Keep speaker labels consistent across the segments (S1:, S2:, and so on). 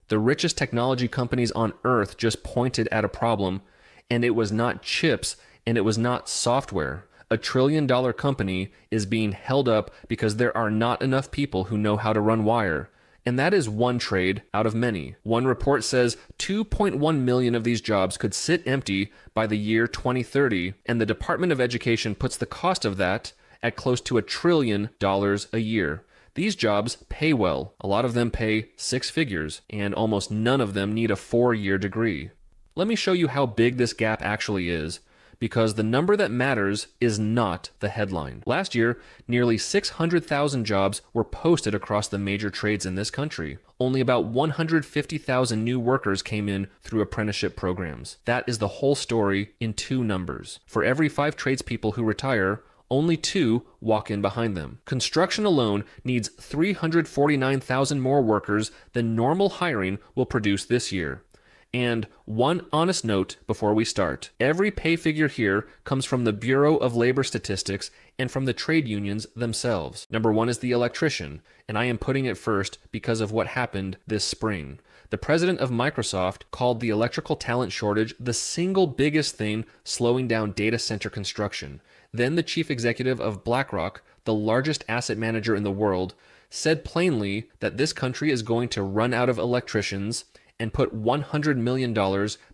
S1: The richest technology companies on earth just pointed at a problem, and it was not chips and it was not software. $1 trillion company is being held up because there are not enough people who know how to run wire. And that is one trade out of many. One report says 2.1 million of these jobs could sit empty by the year 2030, and the Department of Education puts the cost of that at close to $1 trillion a year. These jobs pay well. A lot of them pay six figures, and almost none of them need a 4-year degree. Let me show you how big this gap actually is, because the number that matters is not the headline. Last year, nearly 600,000 jobs were posted across the major trades in this country. Only about 150,000 new workers came in through apprenticeship programs. That is the whole story in two numbers. For every 5 tradespeople who retire, only 2 walk in behind them. Construction alone needs 349,000 more workers than normal hiring will produce this year. And one honest note before we start. Every pay figure here comes from the Bureau of Labor Statistics and from the trade unions themselves. Number 1 is the electrician, and I am putting it first because of what happened this spring. The president of Microsoft called the electrical talent shortage the single biggest thing slowing down data center construction. Then the chief executive of BlackRock, the largest asset manager in the world, said plainly that this country is going to run out of electricians and put $100 million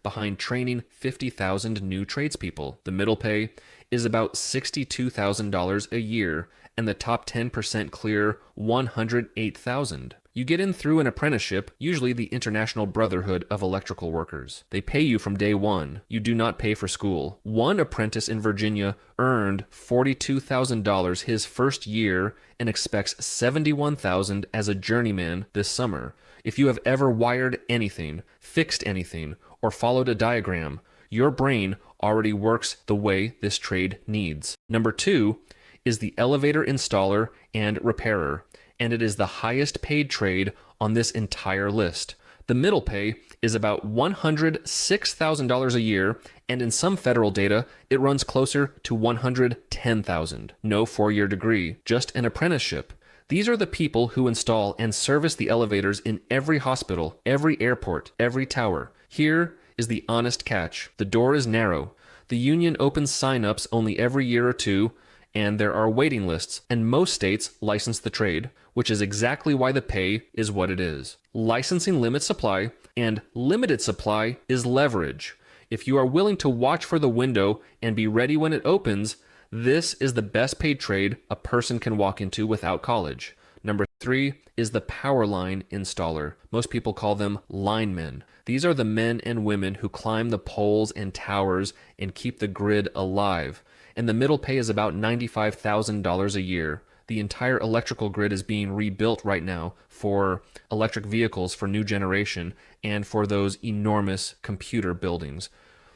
S1: behind training 50,000 new tradespeople. The middle pay is about $62,000 a year, and the top 10% clear $108,000. You get in through an apprenticeship, usually the International Brotherhood of Electrical Workers. They pay you from day one. You do not pay for school. One apprentice in Virginia earned $42,000 his first year and expects $71,000 as a journeyman this summer. If you have ever wired anything, fixed anything, or followed a diagram, your brain already works the way this trade needs. Number 2 is the elevator installer and repairer, and it is the highest paid trade on this entire list. The middle pay is about $106,000 a year, and in some federal data, it runs closer to $110,000. No 4-year degree, just an apprenticeship. These are the people who install and service the elevators in every hospital, every airport, every tower. Here is the honest catch. The door is narrow. The union opens sign-ups only every year or two, and there are waiting lists, and most states license the trade, which is exactly why the pay is what it is. Licensing limits supply, and limited supply is leverage. If you are willing to watch for the window and be ready when it opens, this is the best paid trade a person can walk into without college. Number 3 is the power line installer. Most people call them linemen. These are the men and women who climb the poles and towers and keep the grid alive. And the middle pay is about $95,000 a year. The entire electrical grid is being rebuilt right now for electric vehicles for new generation and for those enormous computer buildings.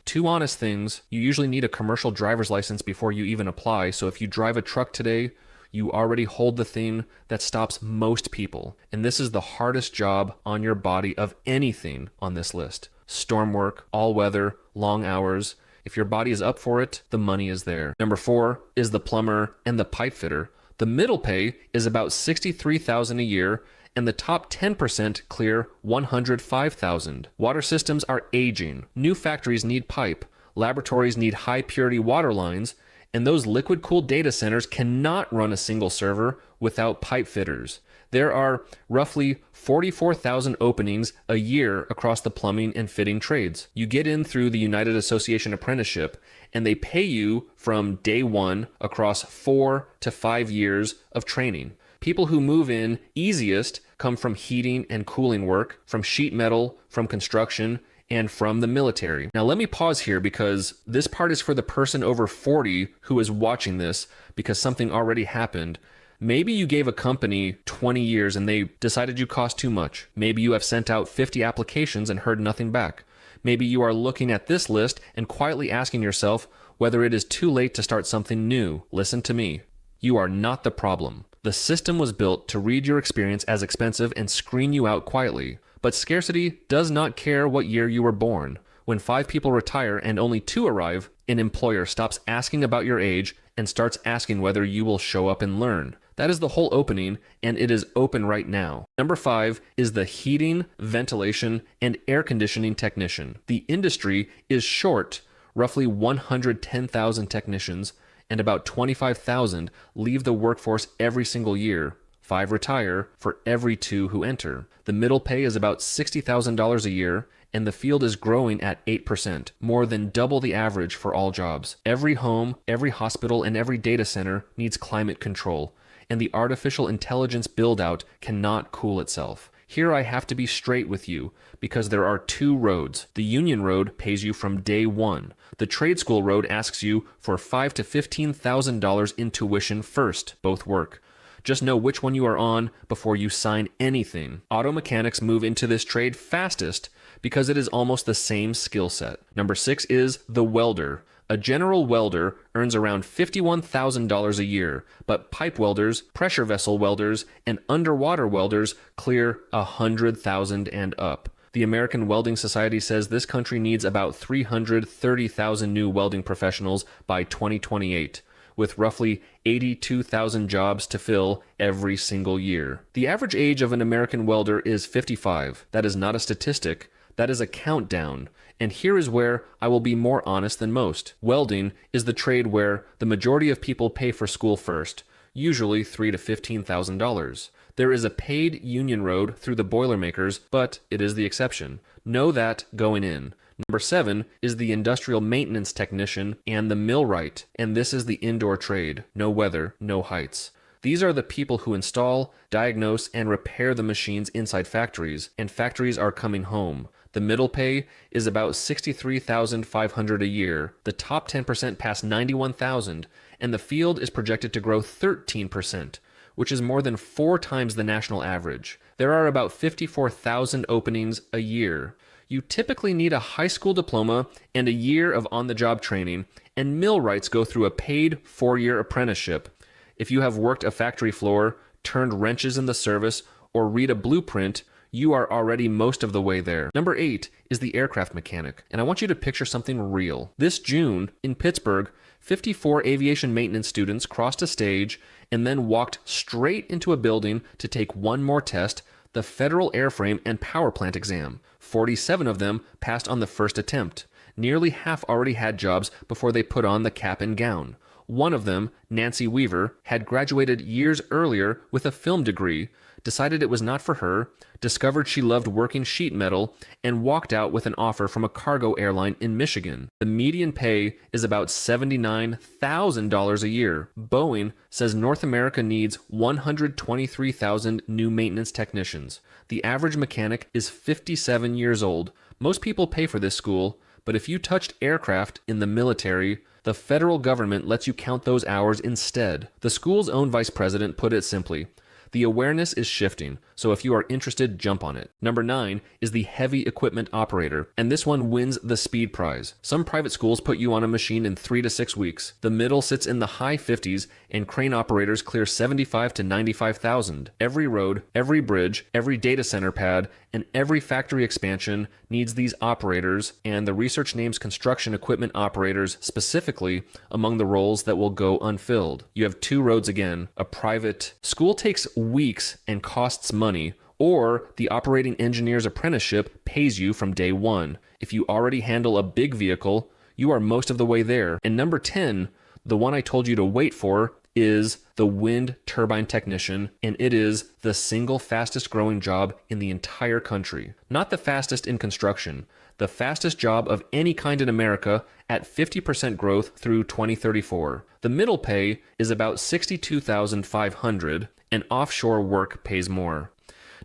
S1: Two honest things: you usually need a commercial driver's license before you even apply, so if you drive a truck today, you already hold the thing that stops most people. And this is the hardest job on your body of anything on this list. Storm work, all weather, long hours. If your body is up for it, the money is there. Number 4 is the plumber and the pipe fitter. The middle pay is about $63,000 a year, and the top 10% clear $105,000. Water systems are aging. New factories need pipe. Laboratories need high purity water lines, and those liquid-cooled data centers cannot run a single server without pipe fitters. There are roughly 44,000 openings a year across the plumbing and fitting trades. You get in through the United Association apprenticeship, and they pay you from day one across 4 to 5 years of training. People who move in easiest come from heating and cooling work, from sheet metal, from construction, and from the military. Now let me pause here because this part is for the person over 40 who is watching this because something already happened. Maybe you gave a company 20 years and they decided you cost too much. Maybe you have sent out 50 applications and heard nothing back. Maybe you are looking at this list and quietly asking yourself whether it is too late to start something new. Listen to me. You are not the problem. The system was built to read your experience as expensive and screen you out quietly. But scarcity does not care what year you were born. When 5 people retire and only 2 arrive, an employer stops asking about your age and starts asking whether you will show up and learn. That is the whole opening, and it is open right now. Number 5 is the heating, ventilation, and air conditioning technician. The industry is short, roughly 110,000 technicians, and about 25,000 leave the workforce every single year. 5 retire for every 2 who enter. The middle pay is about $60,000 a year, and the field is growing at 8%, more than double the average for all jobs. Every home, every hospital, and every data center needs climate control, and the artificial intelligence build-out cannot cool itself. Here I have to be straight with you, because there are 2 roads. The union road pays you from day 1. The trade school road asks you for $5,000 to $15,000 in tuition first. Both work. Just know which one you are on before you sign anything. Auto mechanics move into this trade fastest because it is almost the same skill set. Number 6 is the welder. A general welder earns around $51,000 a year, but pipe welders, pressure vessel welders, and underwater welders clear $100,000 and up. The American Welding Society says this country needs about 330,000 new welding professionals by 2028. With roughly 82,000 jobs to fill every single year. The average age of an American welder is 55. That is not a statistic, that is a countdown. And here is where I will be more honest than most. Welding is the trade where the majority of people pay for school first, usually $3,000 to $15,000. There is a paid union road through the Boilermakers, but it is the exception. Know that going in. Number 7 is the industrial maintenance technician and the millwright, and this is the indoor trade. No weather, no heights. These are the people who install, diagnose, and repair the machines inside factories, and factories are coming home. The middle pay is about $63,500 a year. The top 10% pass $91,000, and the field is projected to grow 13%, which is more than 4 times the national average. There are about 54,000 openings a year. You typically need a high school diploma and a year of on-the-job training, and millwrights go through a paid 4-year apprenticeship. If you have worked a factory floor, turned wrenches in the service, or read a blueprint, you are already most of the way there. Number 8 is the aircraft mechanic, and I want you to picture something real. This June, in Pittsburgh, 54 aviation maintenance students crossed a stage and then walked straight into a building to take one more test, the Federal Airframe and Power Plant exam. 47 of them passed on the first attempt. Nearly half already had jobs before they put on the cap and gown. One of them, Nancy Weaver, had graduated years earlier with a film degree, decided it was not for her, discovered she loved working sheet metal, and walked out with an offer from a cargo airline in Michigan. The median pay is about $79,000 a year. Boeing says North America needs 123,000 new maintenance technicians. The average mechanic is 57 years old. Most people pay for this school, but if you touched aircraft in the military, the federal government lets you count those hours instead. The school's own vice president put it simply, the awareness is shifting, so if you are interested, jump on it. Number 9 is the heavy equipment operator, and this one wins the speed prize. Some private schools put you on a machine in 3 to 6 weeks. The middle sits in the high 50s, and crane operators clear 75 to 95,000. Every road, every bridge, every data center pad, and every factory expansion needs these operators, and the research names construction equipment operators specifically among the roles that will go unfilled. You have 2 roads again. A private school takes weeks and costs money, or the operating engineer's apprenticeship pays you from day 1. If you already handle a big vehicle, you are most of the way there. And number 10, the one I told you to wait for, is the wind turbine technician, and it is the single fastest growing job in the entire country. Not the fastest in construction, the fastest job of any kind in America at 50% growth through 2034. The middle pay is about $62,500, and offshore work pays more.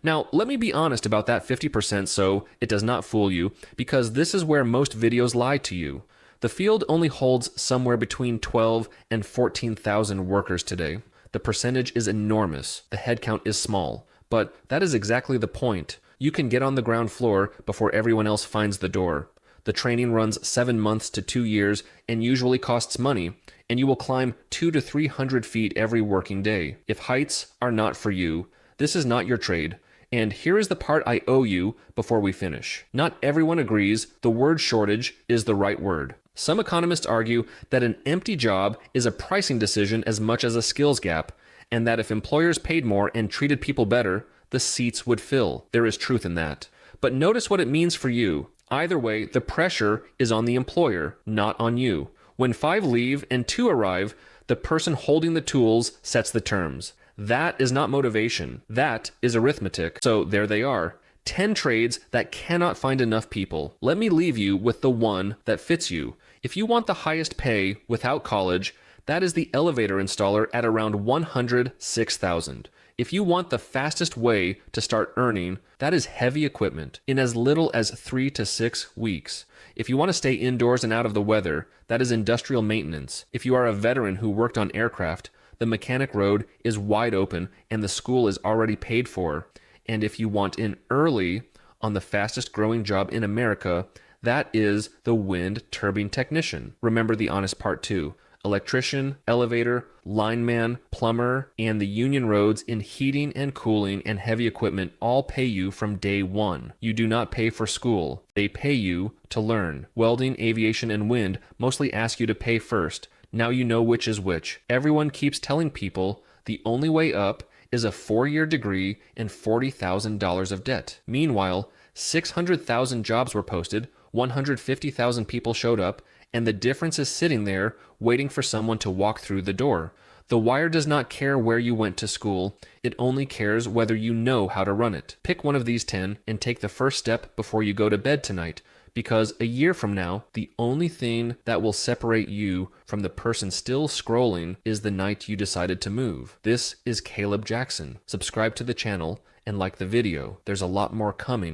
S1: Now, let me be honest about that 50% so it does not fool you, because this is where most videos lie to you. The field only holds somewhere between 12 and 14,000 workers today. The percentage is enormous. The headcount is small. But that is exactly the point. You can get on the ground floor before everyone else finds the door. The training runs 7 months to 2 years and usually costs money, and you will climb 200 to 300 feet every working day. If heights are not for you, this is not your trade. And here is the part I owe you before we finish. Not everyone agrees the word shortage is the right word. Some economists argue that an empty job is a pricing decision as much as a skills gap, and that if employers paid more and treated people better, the seats would fill. There is truth in that. But notice what it means for you. Either way, the pressure is on the employer, not on you. When 5 leave and 2 arrive, the person holding the tools sets the terms. That is not motivation. That is arithmetic. So there they are. 10 trades that cannot find enough people. Let me leave you with the one that fits you. If you want the highest pay without college, that is the elevator installer at around $106,000. If you want the fastest way to start earning, that is heavy equipment in as little as 3 to 6 weeks. If you want to stay indoors and out of the weather, that is industrial maintenance. If you are a veteran who worked on aircraft, the mechanic road is wide open and the school is already paid for. And if you want in early on the fastest growing job in America, that is the wind turbine technician. Remember the honest part too. Electrician, elevator, lineman, plumber, and the union roads in heating and cooling and heavy equipment all pay you from day one. You do not pay for school. They pay you to learn. Welding, aviation, and wind mostly ask you to pay first. Now you know which is which. Everyone keeps telling people the only way up is a 4-year degree and $40,000 of debt. Meanwhile, 600,000 jobs were posted, 150,000 people showed up, and the difference is sitting there waiting for someone to walk through the door. The Wire does not care where you went to school. It only cares whether you know how to run it. Pick one of these 10 and take the first step before you go to bed tonight, because a year from now, the only thing that will separate you from the person still scrolling is the night you decided to move. This is Caleb Jackson. Subscribe to the channel and like the video. There's a lot more coming.